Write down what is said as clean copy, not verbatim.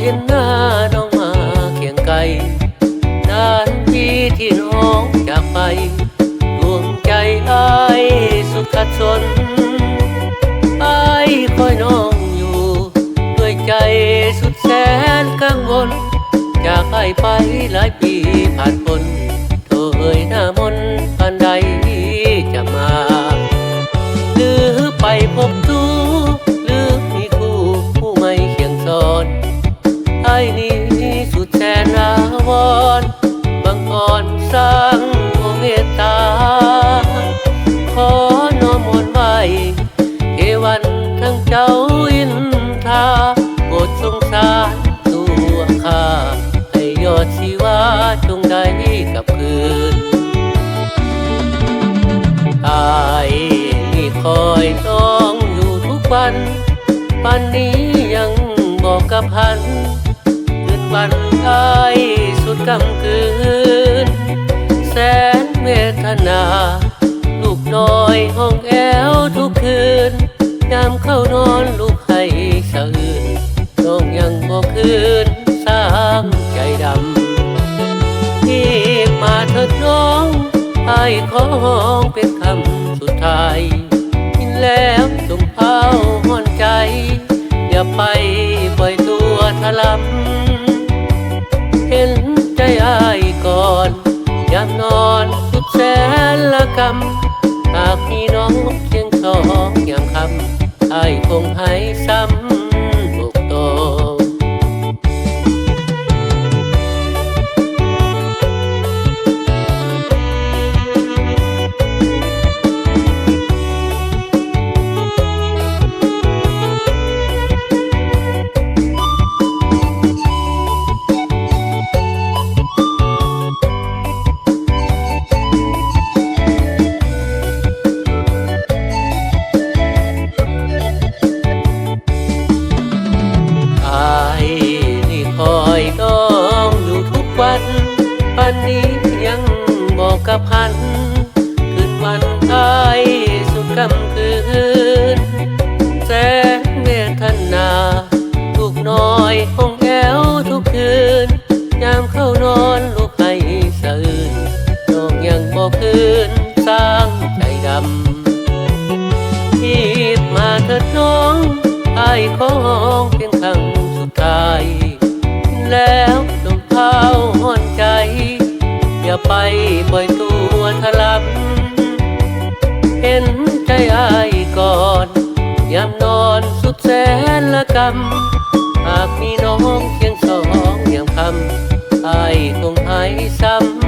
เห็นหน้าน้องมาเคียงไกลนานทีที่น้องจากไปดวงใจอ้ายสุดขัดสนอ้ายคอยน้องอยู่ด้วยใจสุดแสนกังวลจากอ้ายไปหลายปีผ่านพ้นโทรเอ่ยหน้ามนอันใดจะมาหรือไปพบตูหรือมีคู่ผู้ไม่เคียงซ้อนไอ้นี้สุดแสนอาวรณ์บังอ่อนสร้างโอเมตตาขอน้อมมนต์ไว้เทวันทั้งเจ้าอินทาโปรดสงสารตัวข้าให้ยอดชีวาจงได้กลับคืนอายนี่คอยน้องอยู่ทุกวันปันนี้ยังบอกกับพันคืนวันอายสุดกำคืนแสนเวทนาลูกน้อยห้องแอวทุกคืนยามเข้านอนลูกให้สะอื้นน้องยังบอกคืนสร้างใจดำที่มาเถิดน้องไอ้ขอห้องเป็นคำสุดท้ายกินแล้วจงเผาห่อนใจอย่าไปปล่อยตัวทะลำเห็นใจอ้ายก่อนยามนอนสุดแสนละกำหากมีน้องเคียงสองอย่างคำอ้ายคงให้ซ้ำอกโตปันนี้ยังบอกกับพันคืนวันอ้ายสุดกำคืนแสนเวทนาลูกน้อยห้องแอวทุกคืนยามเข้านอนลูกให้สะอื้นน้องยังบอกคืนสร้างใจดำที่มาเถิดน้องอ้ายขอห้องเป็นครั้งสุดท้ายแล้วจงเผาห่อนใจอย่าไปปล่อยตัวทะลำเห็นใจอ้ายก่อนยามนอนสุดแสนละกำหากมีน้องเคียงสองอย่างคำอ้ายคงให้ซ้ำ